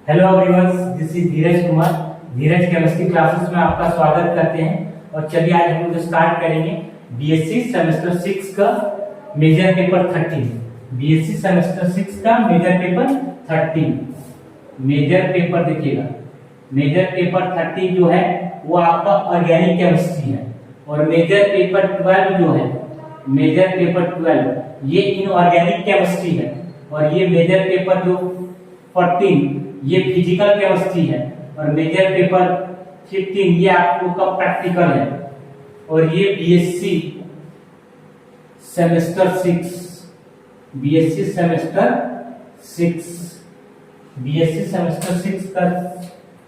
Hello everyone, this is Dheeraj Kumar. Dheeraj chemistry classes में आपका स्वागत करते हैं। और चलिए आज हम लोग स्टार्ट करेंगे बीएससी सेमेस्टर 6 का मेजर पेपर 13। बीएससी सेमेस्टर 6 का मेजर पेपर 13। मेजर पेपर देखिएगा, मेजर पेपर 30 जो है वो आपका ऑर्गेनिक केमिस्ट्री है। और मेजर पेपर 12 जो है, मेजर पेपर 12 ये इनऑर्गेनिक केमिस्ट्री है। और ये मेजर पेपर जो 14 ये फिजिकल केमिस्ट्री है। और मेजर पेपर 15 ये आपको का प्रैक्टिकल है। और ये BSc semester 6, BSc semester 6, BSc semester 6 का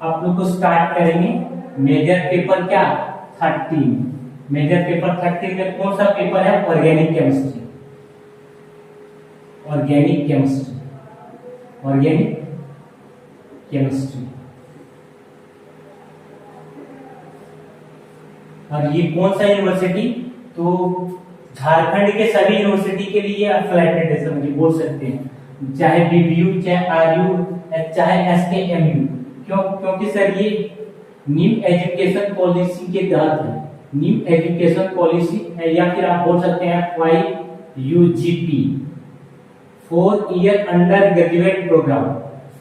आप लोग को स्टार्ट करेंगे। मेजर पेपर क्या 13, मेजर पेपर 13 में कौन सा पेपर है? Organic chemistry. Organic chemistry, organic chemistry. और ये कौन सा यूनिवर्सिटी? तो झारखंड के सभी यूनिवर्सिटी के लिए अफिलिएटेड है, समझिए बोल सकते हैं, चाहे बीबीयू, चाहे आरयू, चाहे एसकेएमयू। क्यों? क्योंकि सर ये न्यू एजुकेशन पॉलिसी के तहत है। न्यू एजुकेशन पॉलिसी है, या फिर आप बोल सकते हैं FYUGP, 4 year undergraduate programme.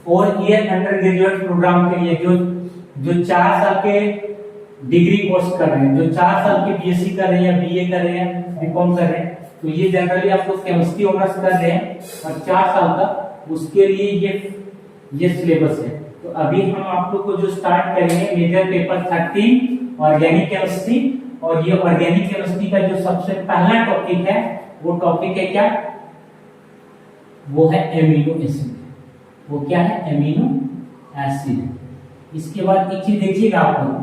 4 year undergraduate programme के लिए जो 4 साल के डिग्री कोर्स कर रहे हैं, जो 4 साल के बीएससी कर रहे हैं या बीए कर रहे हैं, बीकॉम कर रहे हैं, तो ये जनरली आप लोग केमिस्ट्री ऑनर्स कर रहे हैं और 4 साल का, उसके लिए ये सिलेबस है। तो अभी हम आप लोग को जो स्टार्ट करेंगे मेजर पेपर 13 ऑर्गेनिक केमिस्ट्री। और ये ऑर्गेनिक केमिस्ट्री का जो सबसे पहला टॉपिक है वो टॉपिक है क्या? वो है एमिनो एसिड। वो क्या है? Amino acid. इसके बाद एक चीज देखिएगा आप लोग,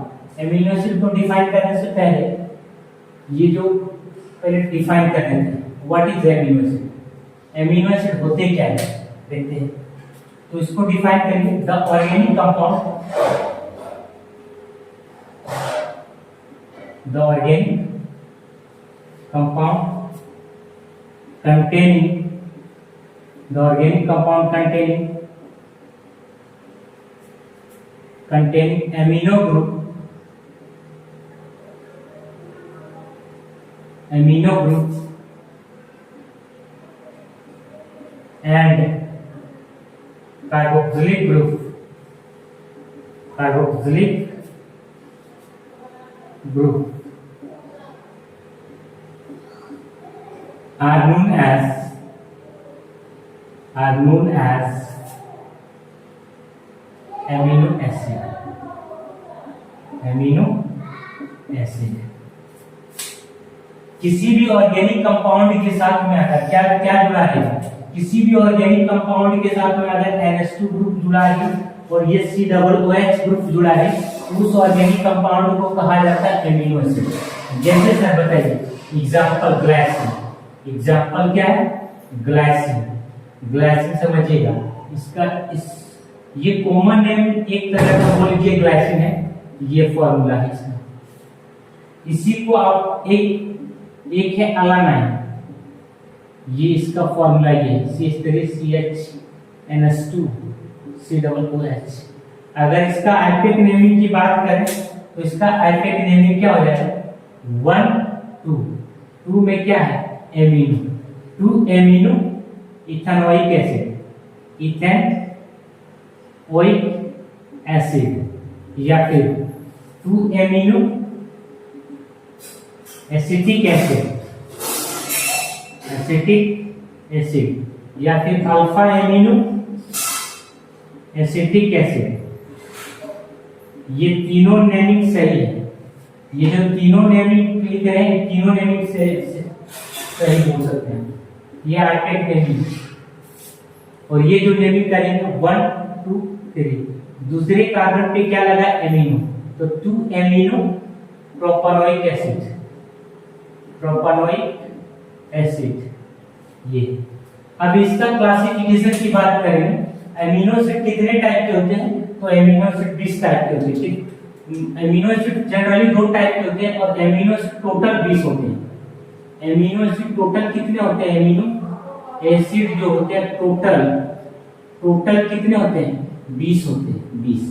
एमिनो एसिड को डिफाइन करने से पहले ये जो पहले डिफाइन कर देते हैं, what is amino acid. Amino acid होते क्या है देखते हैं। तो इसको डिफाइन करेंगे, the organic compound, the organic compound containing, the organic compound containing amino group and carboxylic group are known as amino acid। Amino acid किसी भी ऑर्गेनिक कंपाउंड के साथ में अगर क्या क्या जुड़ा है, किसी भी ऑर्गेनिक कंपाउंड के साथ में अगर NH2 ग्रुप जुड़ा है और ये COOH ग्रुप जुड़ा है, उस ऑर्गेनिक कंपाउंड को कहा जाता है एमिनो एसिड। जैसे सर बताइए एग्जांपल ग्लाइसिन। एग्जांपल क्या है? ग्लाइसिन। ग्लाइसिन समझिएगा, इसका ये कॉमन नेम एक तरह का बोल लीजिए ग्लाइसिन है। ये फॉर्मूला है इसका। इसी को आप एक है अलानाइन, ये इसका फॉर्मूला ये है CH3CHNH2 COOH। अगर इसका आइपेक नेमिंग की बात करें तो इसका आइपेक नेमिंग क्या हो जाएगा? 1 2 2 में क्या है? Amino, 2 amino ethanoic acid, ethanoic acid, या फिर 2 एमिनो एसिटिक एसिड, या फिर अल्फा एमिनो एसिटिक एसिड। ये तीनों नेमिंग सही है। ये जो तीनों नेमिंग लिख रहे हैं, तीनों नेमिंग से सही बोल सकते हैं। ये आइपेक नेमिंग। और ये जो नेमिंग करेंगे 1 2 3, दूसरे कार्बन पे क्या लगा? एमिनो, तो 2 amino propanoic acid, propanoic acid. ये अब इसका क्लासिफिकेशन की बात करें, एमिनो एसिड कितने टाइप के होते हैं? तो एमिनो एसिड 20 टाइप के होते हैं। एमिनो एसिड जनरली 2 टाइप के होते हैं और एमिनो एसिड टोटल 20 होते हैं। एमिनो एसिड टोटल कितने होते हैं? एमिनो एसिड जो होते हैं टोटल कितने होते हैं? 20 होते हैं, 20।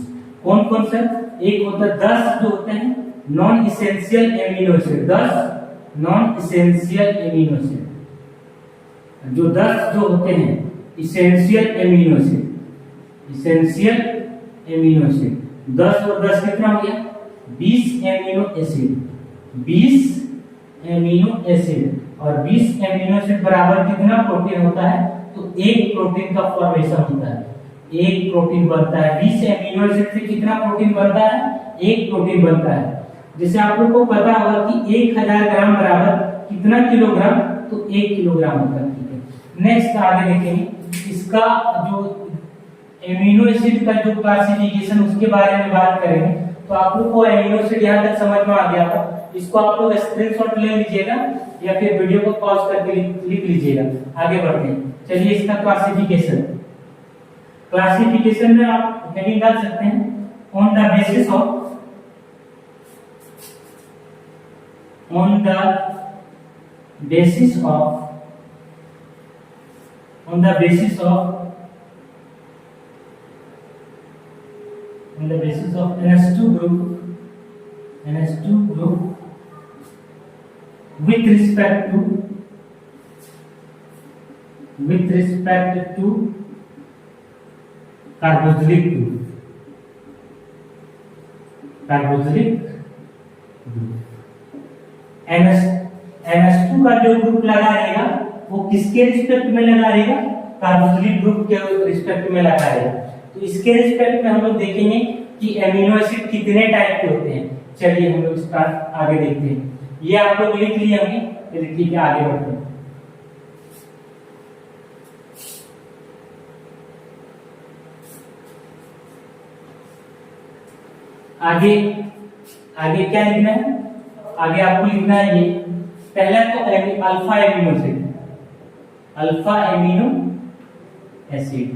कौन कौन सा? एक होता है 10 जो होते हैं non essential amino acid, 10 non essential amino acid, जो 10 जो होते हैं essential amino acid, essential amino acid 10 और 10 कितना हो गया? 20 एमिनो एसिड, 20 एमिनो एसिड। और 20 एमिनो एसिड बराबर कितना प्रोटीन होता है? तो एक प्रोटीन का फॉर्मेशन होता है, एक प्रोटीन बनता है। 20 एमिनो एसिड से कितना प्रोटीन बनता है? एक प्रोटीन बनता है। जैसे आप लोग को पता होगा कि 1000 ग्राम बराबर कितना किलोग्राम? तो 1 किलोग्राम होता है। ठीक है, नेक्स्ट आगे देखेंगे इसका जो एमिनो एसिड का जो क्लासिफिकेशन उसके बारे में बात करेंगे। तो आप लोग को एमिनो एसिड यहाँ तक समझ में आ गया होगा। इसको आप लोग स्क्रीनशॉट ले लीजिएगा या फिर वीडियो को पॉज करके लिख लीजिएगा। आगे बढ़ते हैं, चलिए इसका क्लासिफिकेशन। क्लासिफिकेशन में आप हेडिंग डाल सकते हैं on the basis of, on the basis of, on the basis of, on the basis of NH2 group with respect to carboxylic group, NH2 का जो ग्रुप लगा रहेगा वो किसके रिस्पेक्ट में लगा रहेगा? कार्बोक्सिलिक ग्रुप के रिस्पेक्ट में लगा रहेगा। तो इसके रिस्पेक्ट में हम लोग देखेंगे कि एमिनो एसिड कितने टाइप के होते हैं। चलिए हम लोग इसका आगे देखते हैं। ये आप लोग लिख लिए होंगे, चलिए ठीक है आगे बढ़ते हैं। आगे आगे क्या लिखना है? आगे आपको लिखना है ये पहला तो alpha amino acid, alpha amino acid.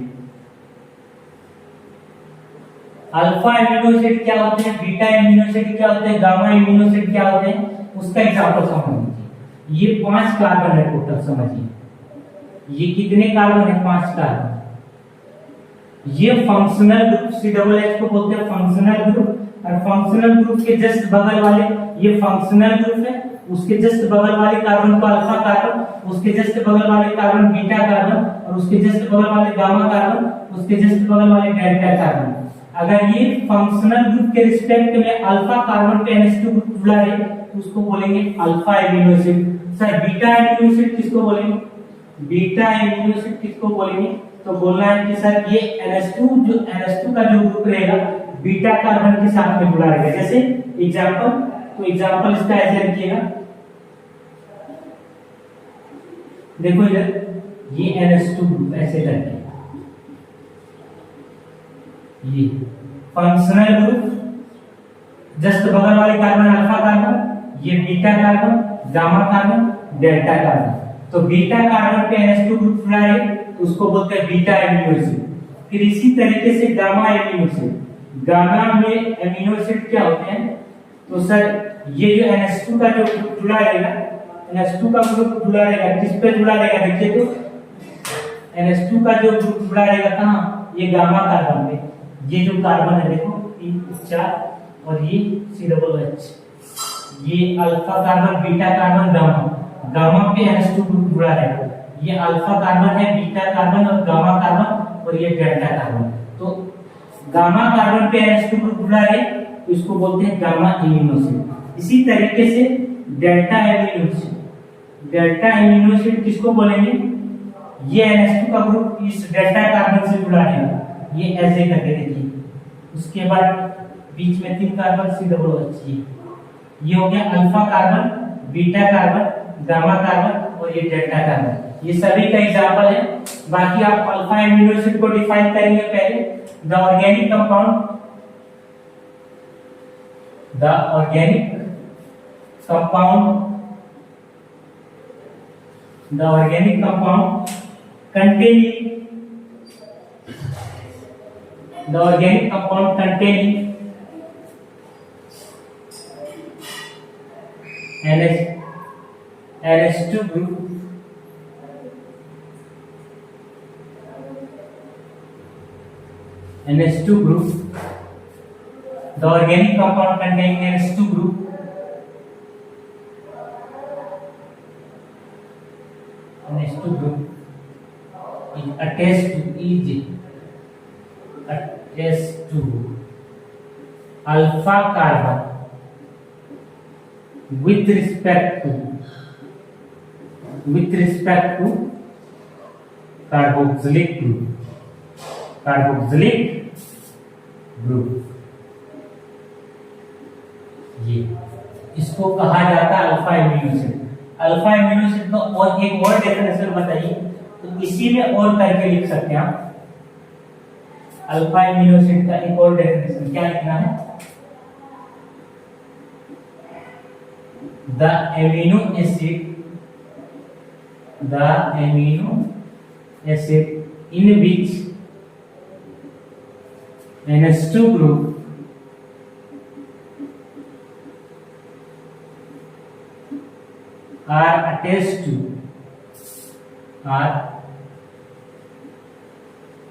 Alpha amino acid क्या होते हैं, बीटा एमिनो एसिड क्या होते हैं, गामा एमिनो एसिड क्या होते हैं, उसका एग्जांपल समझ लीजिए। ये 5 कार्बन है टोटल, समझिए ये कितने कार्बन है? 5 कार्बन। ये फंक्शनल ग्रुप COOH को बोलते हैं फंक्शनल ग्रुप। और फंक्शनल ग्रुप के जस्ट बगल वाले ये फंक्शनल ग्रुप है, उसके जस्ट बगल वाले कार्बन को अल्फा कार्बन, उसके जस्ट बगल वाले कार्बन बीटा कार्बन, और उसके जस्ट बगल वाले गामा कार्बन, उसके जस्ट बगल वाले डेल्टा कार्बन। अगर ये फंक्शनल ग्रुप के रिस्पेक्ट में अल्फा कार्बन पे NH2 ग्रुप जुड़ा है तो उसको बोलेंगे alpha amino acid. Sir beta amino acid किसको बोलेंगे? बीटा एमिनो एसिड किसको बोलेंगे? तो बोलना है कि सर ये NH2 का जो ग्रुप रहेगा बीटा कार्बन के साथ में जुड़ा रहेगा। जैसे एग्जांपल, तो एग्जांपल इसका ऐसे लिखिएगा, देखो इधर ये NH2 ग्रुप ऐसे करके, ये फंक्शनल ग्रुप जस्ट बगल वाले कार्बन अल्फा कार्बन, ये beta carbon, gamma carbon, delta carbon. तो बीटा कार्बन पे NH2 ग्रुप जुड़ा है तो उसको बोलते हैं बीटा एमिनो एसिड। फिर इसी तरीके से गामा एमिनो एसिड, गामा में एमिनो एसिड क्या होते हैं? तो सर ये जो NH2 का जो ग्रुप जुड़ा रहेगा, NH2 का ग्रुप जुड़ा रहेगा किस पे जुड़ा रहेगा? देखिए तो NH2 का जो ग्रुप जुड़ा रहेगा कहाँ? ये गामा कार्बन पे। ये जो कार्बन है देखो 3 4 और ये COOH, ये alpha carbon, beta carbon, gamma, gamma पे NH2 ग्रुप जुड़ा रहेगा। ये अल्फा कार्बन है, बीटा कार्बन और गामा कार्बन, और ये डेल्टा कार्बन। तो गामा कार्बन पे NH2 ग्रुप जुड़ा है तो इसको बोलते हैं गामा एमिनो एसिड। इसी तरीके से delta amino acid, delta amino acid किसको बोलेंगे? ये NH2 का ग्रुप इस डेल्टा कार्बन से जुड़ा है, ये ऐसे करके देखिए। उसके बाद बीच में 3 कार्बन COOH, ये हो गया alpha carbon, beta carbon, gamma carbon और ये डेल्टा कार्बन। ये सभी का एग्जांपल है। बाकी आप अल्फा एमिनो एसिड को डिफाइन करेंगे पहले। The organic compound, the organic compound, the organic compound containing, the organic compound containing NH2 group NH2 group, the organic compound containing NH2 group is attached to alpha carbon with respect to carboxylic group। ये इसको कहा जाता है alpha amino acid. Alpha amino acid का और एक और definition बताइए, तो इसी में और करके लिख सकते हैं आप। अल्फा एमिनो एसिड का एक और डेफिनेशन क्या लिखना है? The amino acid in which NH2 group are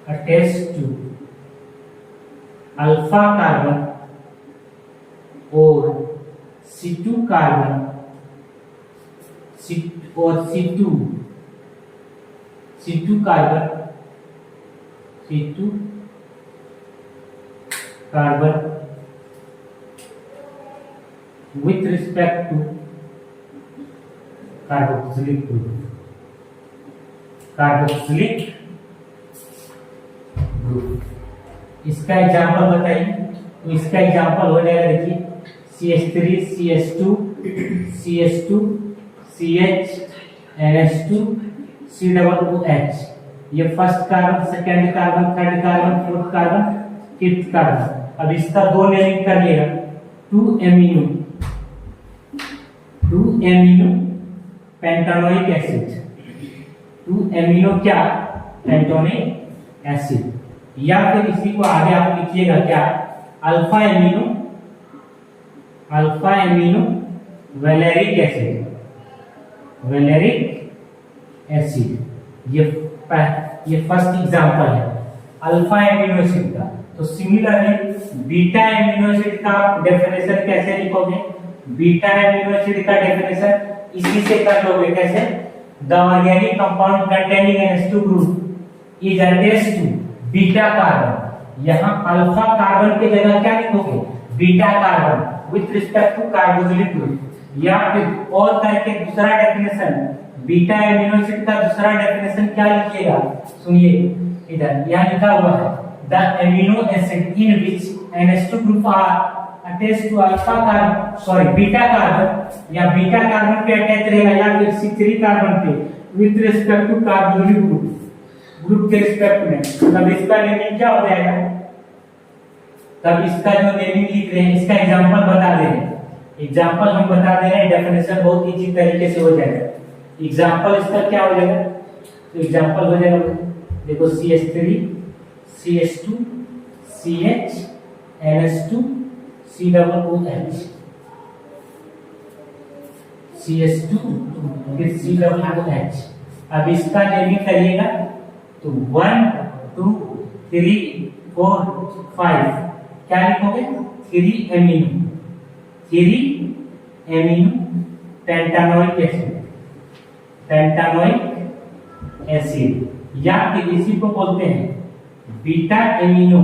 attached to alpha carbon और C2 carbon with respect to carboxylic group। इसका एग्जांपल बताइए। तो इसका एग्जांपल हो जाएगा, देखिए CH3 CH2 CH2 CH NH2 COOH। ये first carbon, second carbon, third carbon, fourth carbon, fifth carbon. अब इसका दो नेमिंग कर लिएगा, 2 एमिनो पेंटानोइक एसिड, 2 एमिनो क्या पेंटानोइक एसिड। या फिर इसी को आगे आप लिखिएगा क्या, अल्फा एमिनो वैलेरिक एसिड। ये फर्स्ट एग्जांपल है अल्फा एमिनो एसिड का। तो सिमिलरली बीटा एमिनो एसिड का डेफिनेशन कैसे लिखोगे? बीटा एमिनो एसिड का डेफिनेशन इसी से कर लोगे। कैसे? The organic compound containing NH2 group is attached to beta carbon. यहाँ अल्फा कार्बन की जगह क्या लिखोगे? Beta carbon with respect to carboxylic group. या फिर और करके दूसरा डेफिनेशन, बीटा एमिनो एसिड का दूसरा डेफिनेशन क्या लिखिएगा? सुनिए, इधर यहाँ लिखा हुआ है, the amino acid in which NH2 group are attached to beta carbon, या बीटा कार्बन पे अटैच रहेगा, या फिर C3 कार्बन पे with respect to carboxylic group के रिस्पेक्ट में। तब इसका नेमिंग क्या हो जाएगा? तब इसका जो नेमिंग लिख रहे हैं, इसका एग्जांपल बता दे रहे हैं। एग्जांपल हम बता दे रहे हैं, डेफिनेशन बहुत इजी तरीके से हो जाएगा। एग्जांपल इसका क्या हो जाएगा? तो एग्जांपल हो जाएगा, देखो CH3 CH2 CH NH2 COOH, CH2 फिर COOH। अब इसका नेमिंग करिएगा, तो 1 2 3 4 5 क्या लिखोगे? 3 एमिनो पेंटानोइक एसिड, या फिर इसी को बोलते हैं बीटा एमिनो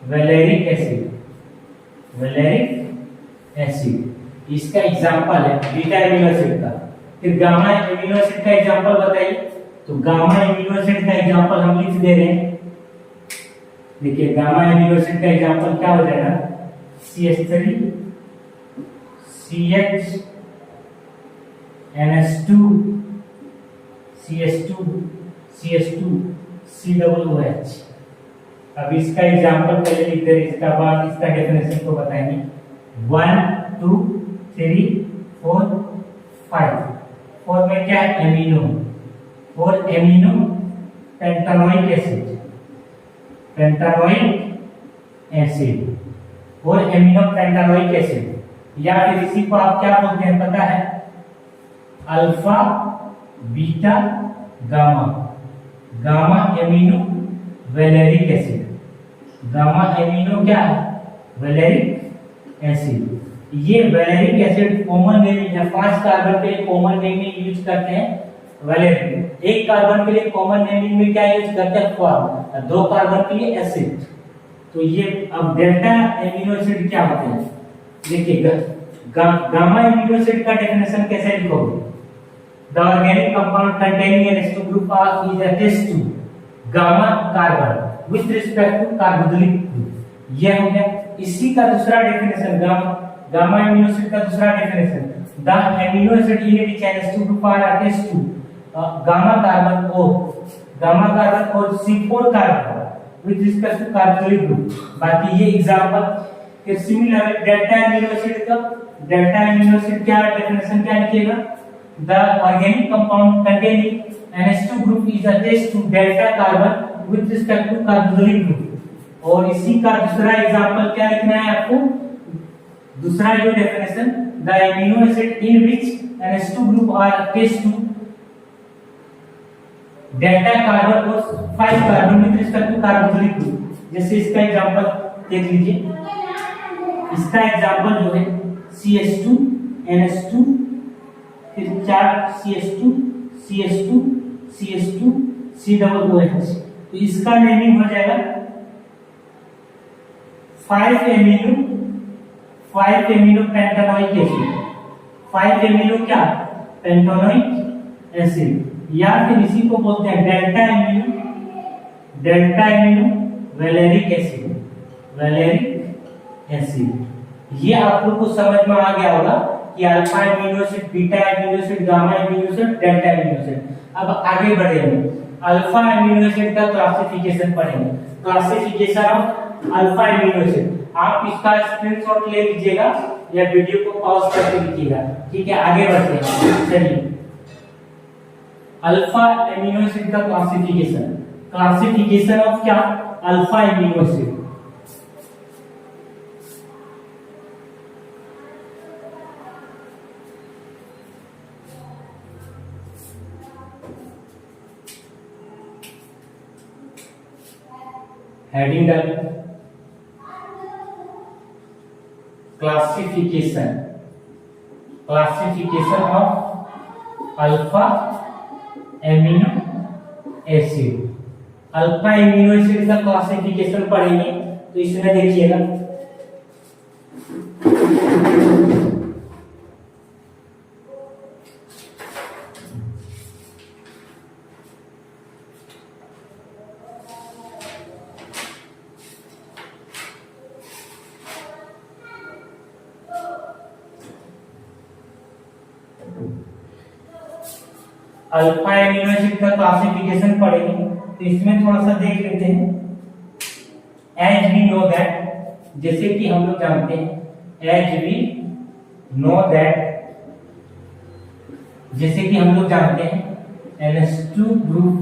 वैलेरिक एसिड। इसका एग्जांपल है बीटा एमिनो एसिड का। फिर गामा एमिनो एसिड का एग्जांपल बताइए। तो गामा एमिनो एसिड का एग्जांपल हम लिख दे रहे हैं। देखिए गामा एमिनो एसिड का एग्जांपल क्या हो जाएगा? CH3 CH NH2 CH2 COOH। अब इसका एग्जांपल पहले लिखते हैं, इसका बाद इसका डेफिनेशन को बताएंगे। 1 2 3 4 5। 4 में क्या है? एमिनो। 4 एमिनो पेंटानोइक एसिड और एमिनो पेंटानोइक एसिड। या फिर इसी को आप क्या बोलते हैं पता है? Alpha beta gamma. Gamma amino valeric acid. Gamma amino क्या है? Valeric acid. ये वैलेरिक एसिड कॉमन नेमिंग है, 5 कार्बन के लिए कॉमन नेमिंग यूज करते हैं वैलेरिक। 1 कार्बन के लिए कॉमन नेमिंग में क्या यूज करते हैं? फॉर्म। 2 कार्बन के लिए एसिड। तो ये अब डेल्टा एमिनो एसिड क्या होते हैं देखिए। गामा एमिनो एसिड का डेफिनेशन कैसे लिखोगे? The organic compound containing N H2 group is attached to gamma carbon with respect to carboxylic group. ये हो गया। इसी का दूसरा डेफिनेशन गामा एमिनो एसिड का दूसरा definition, the amino acid in which N H2 group are attached to gamma carbon और C4 carbon with respect to carboxylic group. बाकी ये एग्जांपल। फिर सिमिलर डेल्टा एमिनो एसिड क्या डेफिनेशन क्या लिखिएगा? The organic compound containing N H2 group is attached to delta carbon with respect to carboxylic group. और इसी का दूसरा एग्जांपल क्या लिखना है आपको? दूसरा जो definition, the amino acid in which N H2 group are attached to delta carbon और 5 carbon with respect to carboxylic group. जैसे इसका एग्जांपल देख लीजिए। इसका एग्जांपल जो है CH2 NH2 फिर 4 CH2 CH2 CH2 COOH। तो इसका नेमिंग हो जाएगा 5 एमिनो पेंटानोइक एसिड। 5 एमिनो क्या? Pentanoic acid. या फिर इसी को बोलते हैं डेल्टा एमिनो वैलेरिक एसिड। ये आप लोग को समझ में आ गया होगा कि alpha amino acid, beta amino acid, gamma amino acid, delta amino acid. अब आगे बढ़ेंगे, अल्फा एमिनो एसिड का क्लासिफिकेशन पढ़ेंगे। Classification of alpha amino acid. आप इसका स्क्रीनशॉट ले लीजिएगा या वीडियो को पॉज करके लिखिएगा। ठीक है, आगे बढ़ते हैं। चलिए, अल्फा एमिनो एसिड का क्लासिफिकेशन ऑफ क्या? Alpha amino acid. हेडिंग डालिए, classification of alpha amino acid. Alpha amino acid का क्लासिफिकेशन पढ़ेंगे। तो इसमें देखिएगा, अल्फा एमिनो एसिड का क्लासिफिकेशन पढ़ेंगे। तो इसमें थोड़ा सा देख लेते हैं। एज वी नो दैट, जैसे कि हम लोग जानते हैं, एज वी नो दैट, जैसे कि हम लोग जानते हैं, NH2 group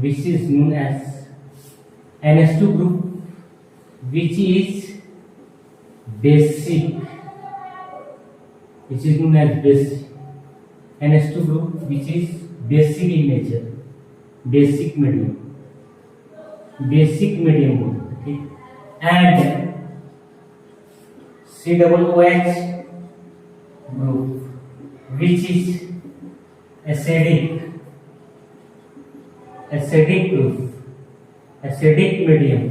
which is known as NH2 group which is basic, which is known as basic, NH2 group which is basic in nature, basic medium ठीक, and COOH group which is acidic group, acidic medium,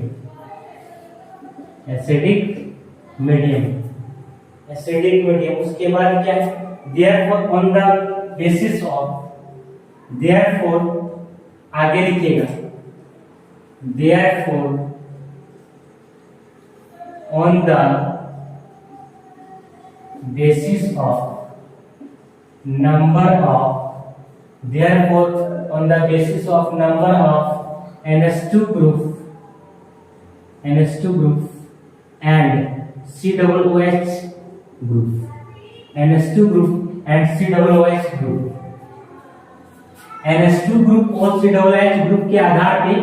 उसके बाद क्या है? therefore on the basis of, therefore आगे लिखिएगा, therefore on the basis of number of, therefore on the basis of number of NH2 group and COOH group, NH2 group and COOH group, NH2 group और COOH group के आधार पे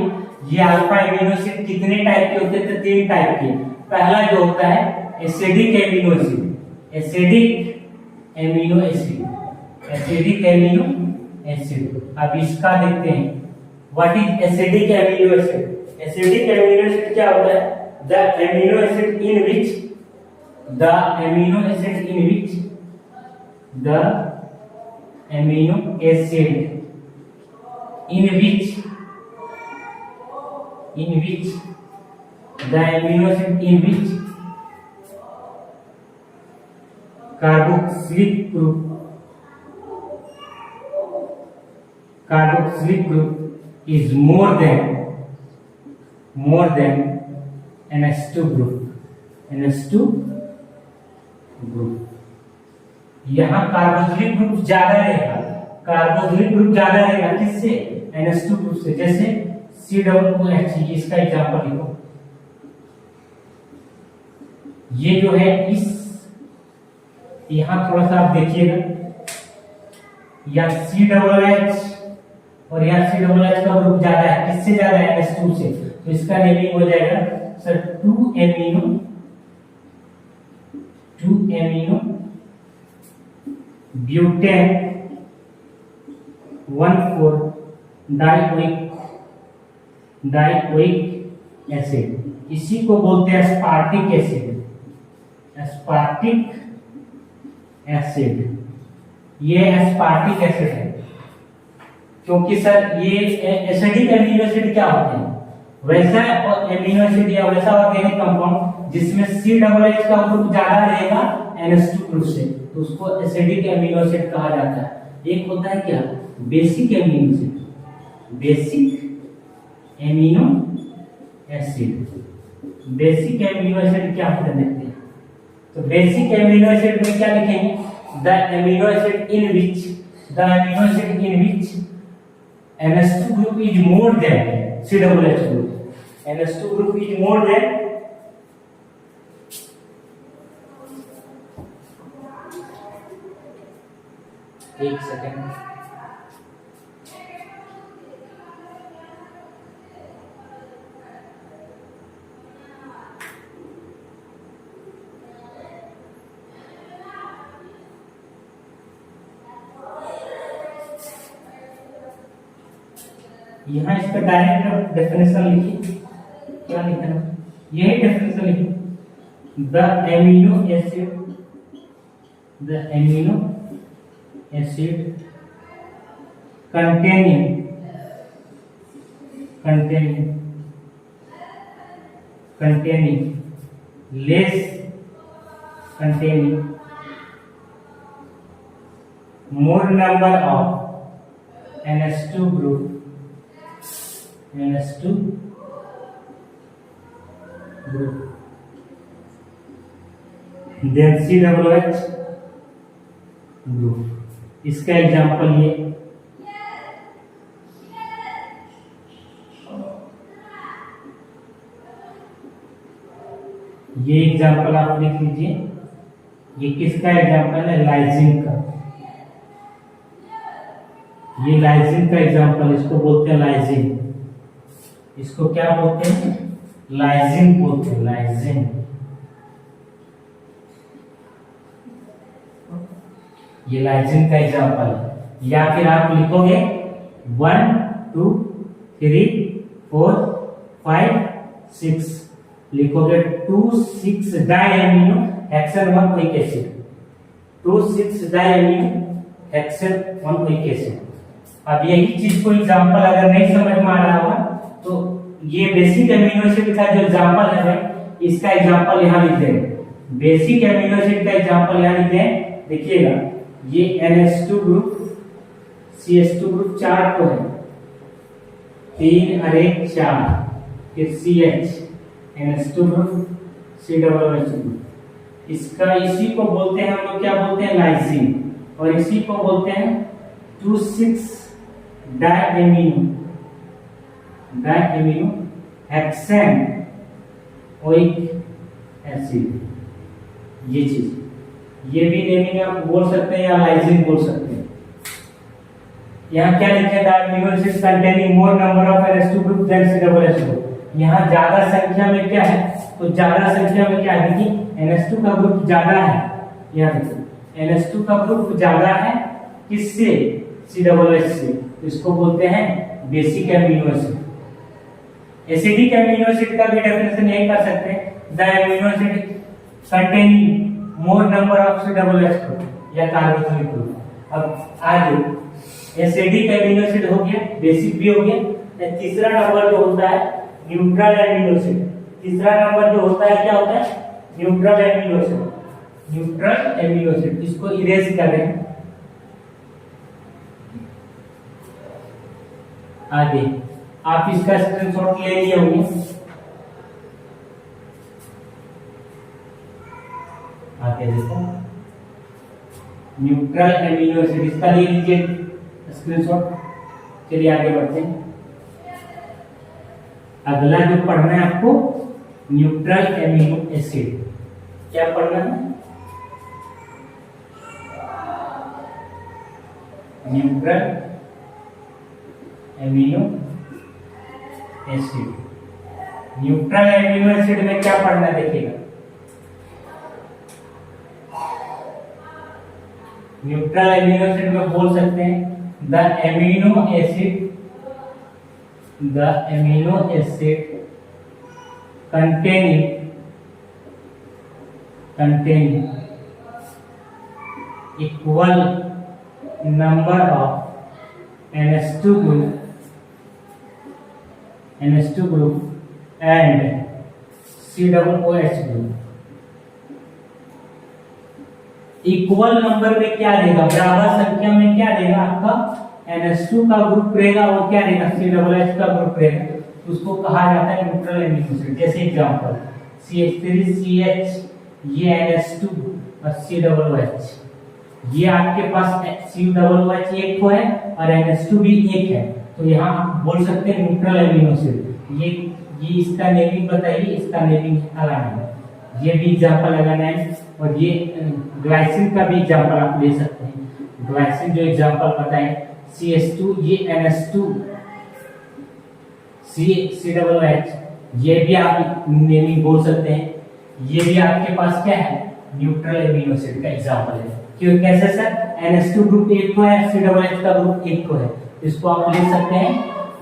ये alpha amino acid कितने type के होते हैं? तो 3 type के। पहला जो होता है acidic amino acid, acidic amino acid, acidic amino acid. अब इसका देखते हैं, what is acidic amino acid. Acidic amino acid क्या होता है? The amino acid in which the amino acid in which the amino acid in which the amino acid in which carboxylic group is more than NH2 group. यहाँ carboxylic group ज्यादा रहेगा, carboxylic group ज्यादा रहेगा किससे? NH2 group से। जैसे COOH, इसका example लिखो। ये जो है इस, यहाँ थोड़ा सा आप देखिएगा, यहाँ COOH और यहाँ COOH का ग्रुप ज्यादा है, किससे ज्यादा है? NH2 से। तो इसका नेमिंग हो जाएगा sir 2 amino butane 1,4 dioic acid. इसी को बोलते हैं एस्पार्टिक एसिड, एस्पार्टिक एसिड। ये एस्पार्टिक एसिड है क्योंकि सर ये एसिडिक एमिनो एसिड क्या होते हैं? वैसा एमिनो एसिड या वैसा ऑर्गेनिक कंपाउंड जिसमें COOH का ग्रुप ज्यादा रहेगा NH2 ग्रुप से, तो उसको एसिडिक एमिनो एसिड कहा जाता है। एक होता है क्या? Basic amino acid, basic amino acid. Basic amino acid क्या होता है देखते हैं। तो बेसिक एमिनो एसिड में क्या लिखेंगे? The amino acid in which NH2 group is more than COOH group. NH2 group is more than एक सेकेंड, यहाँ इसका डायरेक्ट डेफिनेशन लिखिए। क्या लिखना? यही डेफिनेशन लिखिए। The amino acid containing more number of NH2 group then COOH group। इसका example ये एग्जांपल आप लिख लीजिए। ये किसका एग्जांपल है? लाइसिन का। ये लाइसिन का एग्जांपल, इसको बोलते हैं लाइसिन। इसको क्या बोलते हैं? लाइसिन बोलते हैं, लाइसिन। ये लाइसिन का एग्जांपल है। या फिर आप लिखोगे 1 2 3 4 5 6, लिखोगे 2,6 diamino hexane 1 oic acid, 2,6 diamino hexane 1 oic acid. अब यही चीज को एग्जांपल अगर नहीं समझ में आ रहा होगा तो ये बेसिक एमिनो एसिड का जो एग्जांपल है, इसका एग्जांपल यहाँ लिख देंगे। बेसिक एमिनो एसिड का एग्जांपल यहाँ लिख दें। देखिएगा, ये NH2 ग्रुप, CH2 ग्रुप 4 को है, 3 और 1 4, फिर CH, NH2 group, COOH group. इसका इसी को बोलते हैं हम लोग, क्या बोलते हैं? लाइसिन। और इसी को बोलते हैं 2,6 डाइएमिनो हेक्सेन ओइक एसिड। ये चीज, ये भी नेमिंग आप बोल सकते हैं या लाइसिन बोल सकते हैं। यहाँ क्या लिखे? Diamino acid containing more number of NH2 group then COOH group. यहाँ ज्यादा संख्या में क्या है, तो ज्यादा संख्या में क्या है, देखिए NH2 का ग्रुप ज्यादा है, यहाँ देखिए NH2 का ग्रुप ज्यादा है किससे, COOH से, इसको बोलते हैं basic amino acid. Acidic amino acid का भी डेफिनेशन यही कर सकते हैं, the amino acid containing more number of COOH group या कार्बोक्सिलिक ग्रुप। अब आगे एसिडिक एमिनो एसिड हो गया, बेसिक भी हो गया। तीसरा नंबर जो होता है न्यूट्रल एमिनो एसिड, तीसरा नंबर जो होता है क्या होता है, neutral amino acid. Neutral amino acid इसको इरेज करें। आगे आप इसका स्क्रीनशॉट ले लिए होंगे, आगे देखो न्यूट्रल एमिनो एसिड, इसका ले लीजिए स्क्रीनशॉट। चलिए आगे बढ़ते हैं। अगला जो पढ़ना है आपको न्यूट्रल एमिनो एसिड, क्या पढ़ना है, neutral amino acid. Neutral amino acid में क्या पढ़ना है देखिएगा, न्यूट्रल एमिनो एसिड में बोल सकते हैं the amino acid containing equal number of NH2 group and COOH group। Equal number में क्या देगा, बराबर संख्या में क्या देगा, आपका NH2 का ग्रुप रहेगा और क्या रहेगा, COOH का ग्रुप रहेगा, उसको कहा जाता है न्यूट्रल एमिनो एसिड। जैसे एग्जांपल CH3CH, ये NH2 और COOH, ये आपके पास COOH एक को है और NH2 भी एक है, तो यहाँ आप बोल सकते हैं न्यूट्रल एमिनो एसिड। ये इसका नेमिंग बताइए, इसका नेमिंग लगाना है, ये भी एग्जांपल लगाना है। और ये ग्लाइसिन का भी एग्जांपल आप ले सकते हैं, ग्लाइसिन जो एग्जांपल बताएं CH2, ये NH2 COOH, ये भी आप नेमिंग बोल सकते हैं। ये भी आपके पास क्या है, न्यूट्रल एमिनो एसिड का एग्जांपल है। क्यों, कैसे सर, NH2 ग्रुप एक को है, COOH का ग्रुप एक को है, इसको आप ले सकते हैं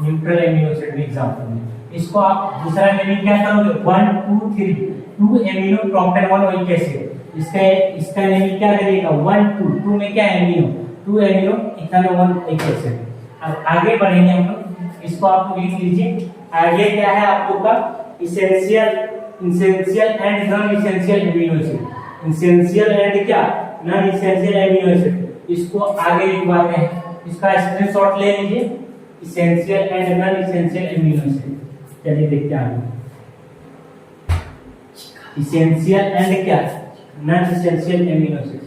न्यूट्रल एमिनो एसिड एग्जांपल में। इसको आप दूसरा नेमिंग क्या करोगे, 1 2 3 2 एमिनो प्रोपेन 1 ओइक एसिड, इसका नेमिंग क्या करेगा, 1 2 में क्या amino, 2 amino ethanol 1 oic acid. अब आगे बढ़ेंगे हम लोग, इसको आप लिख लीजिए। आगे क्या है आपको का essential and non essential amino acid. Essential and क्या, नॉन इसेंशियल एमिनो एसिड, इसको आगे लिखवाते हैं, इसका स्क्रीनशॉट ले लीजिए। Essential and non essential amino acid, चलिए देखते हैं आगे। इसेंशियल एंड क्या, नॉन इसेंशियल एमिनो एसिड।